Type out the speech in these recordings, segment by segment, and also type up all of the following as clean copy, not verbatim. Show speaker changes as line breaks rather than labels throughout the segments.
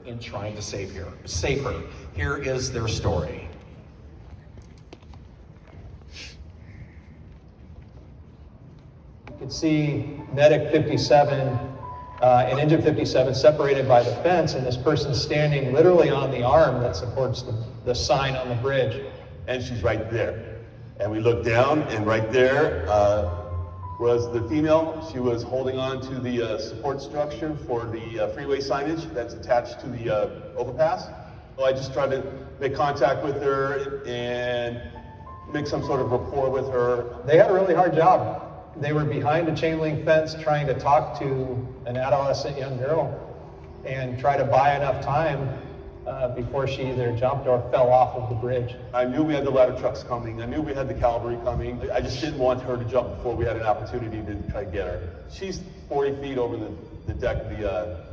In trying to save her. Here is their story.
You can see medic 57 and engine 57 separated by the fence, and this person's standing literally on the arm that supports the sign on the bridge.
And she's right there. And we looked down, and right there was the female. She was holding on to the support structure for the freeway signage that's attached to the overpass. So I just tried to make contact with her and make some sort of rapport with her.
They had a really hard job. They were behind a chain link fence trying to talk to an adolescent young girl and try to buy enough time before she either jumped or fell off of the bridge.
I knew we had the ladder trucks coming. I knew we had the cavalry coming. I just didn't want her to jump before we had an opportunity to try to get her. She's 40 feet over the deck of the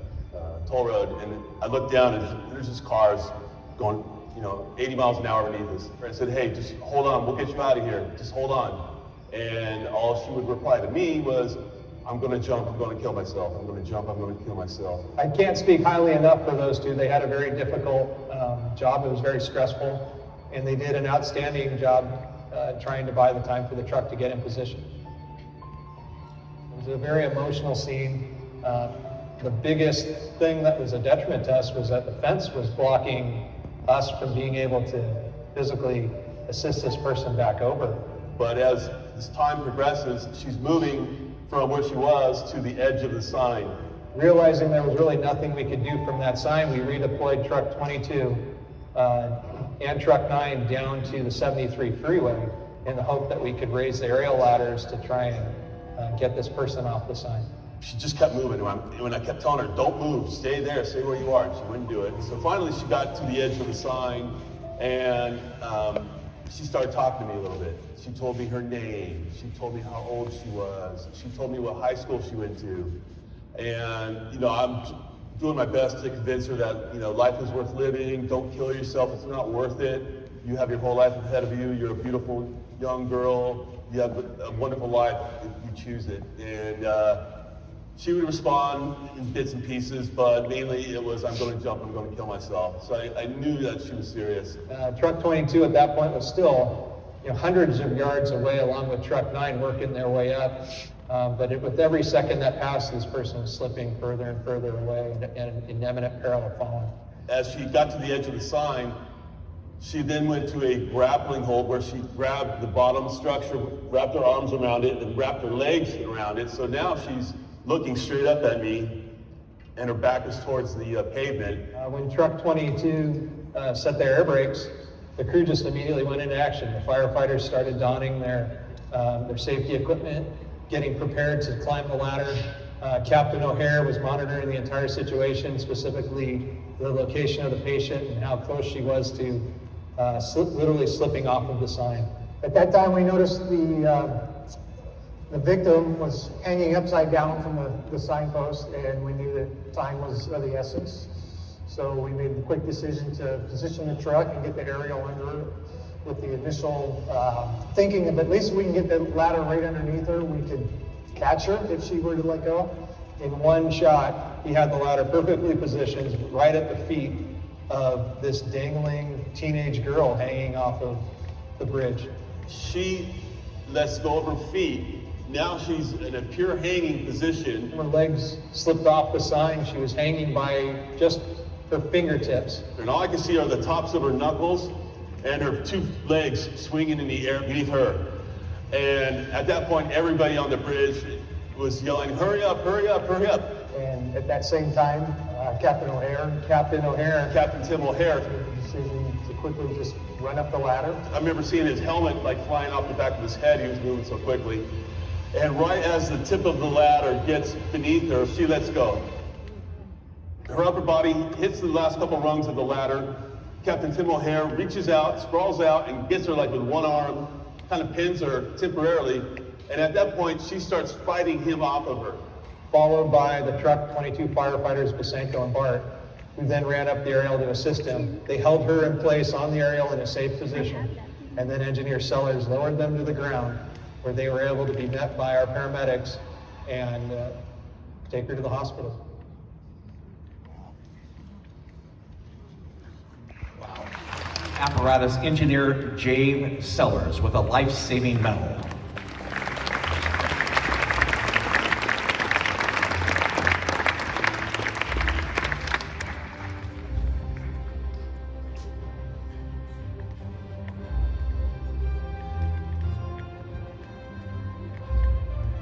toll road, and I looked down and there's just cars going, 80 miles an hour beneath us. I said, hey, just hold on, we'll get you out of here. Just hold on. And all she would reply to me was, I'm going to jump, I'm going to kill myself. I'm going to jump, I'm going to kill myself.
I can't speak highly enough for those two. They had a very difficult job. It was very stressful, and they did an outstanding job trying to buy the time for the truck to get in position. It was a very emotional scene. The biggest thing that was a detriment to us was that the fence was blocking us from being able to physically assist this person back over.
But as this time progresses, she's moving from where she was to the edge of the sign.
Realizing there was really nothing we could do from that sign, we redeployed truck 22 and truck 9 down to the 73 freeway in the hope that we could raise the aerial ladders to try and get this person off the sign.
She just kept moving. When I kept telling her, don't move, stay there, stay where you are, and she wouldn't do it. So finally she got to the edge of the sign, and she started talking to me a little bit. She told me her name. She told me how old she was. She told me what high school she went to. And, I'm doing my best to convince her that, life is worth living. Don't kill yourself. It's not worth it. You have your whole life ahead of you. You're a beautiful young girl. You have a wonderful life if you choose it. And she would respond in bits and pieces, but mainly it was, I'm going to jump, I'm going to kill myself. So I knew that she was serious.
Truck 22 at that point was still hundreds of yards away, along with truck 9 working their way up. But with every second that passed, this person was slipping further and further away and in imminent peril of falling.
As she got to the edge of the sign, she then went to a grappling hold where she grabbed the bottom structure, wrapped her arms around it, and wrapped her legs around it. So now she's looking straight up at me, and her back is towards the pavement.
When truck 22 set their air brakes, the crew just immediately went into action. The firefighters started donning their safety equipment, getting prepared to climb the ladder. Captain O'Hare was monitoring the entire situation, specifically the location of the patient and how close she was to literally slipping off of the sign.
At that time, we noticed the victim was hanging upside down from the signpost, and we knew that time was of the essence. So we made the quick decision to position the truck and get the aerial under it with the initial thinking of at least we can get the ladder right underneath her. We could catch her if she were to let go.
In one shot, he had the ladder perfectly positioned right at the feet of this dangling teenage girl hanging off of the bridge.
She lets go of her feet. Now she's in a pure hanging position.
Her legs slipped off the sign. She was hanging by just her fingertips.
And all I can see are the tops of her knuckles and her two legs swinging in the air beneath her. And at that point, everybody on the bridge was yelling, hurry up, hurry up, hurry up.
And at that same time, Captain Tim O'Hare made the decision to quickly just run up the ladder.
I remember seeing his helmet flying off the back of his head. He was moving so quickly. And right as the tip of the ladder gets beneath her, she lets go. Her upper body hits the last couple rungs of the ladder. Captain Tim O'Hare reaches out, sprawls out, and gets her with one arm, kind of pins her temporarily. And at that point, she starts fighting him off of her.
Followed by the truck 22 firefighters, Basenko and Bart, who then ran up the aerial to assist him. They held her in place on the aerial in a safe position, and then Engineer Sellers lowered them to the ground, where they were able to be met by our paramedics and take her to the hospital.
apparatus engineer Jave Sellers with a life-saving medal.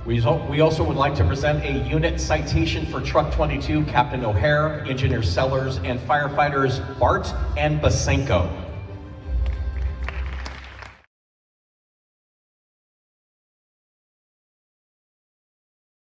We also would like to present a unit citation for Truck 22, Captain O'Hare, Engineer Sellers, and firefighters Bart and Basenko.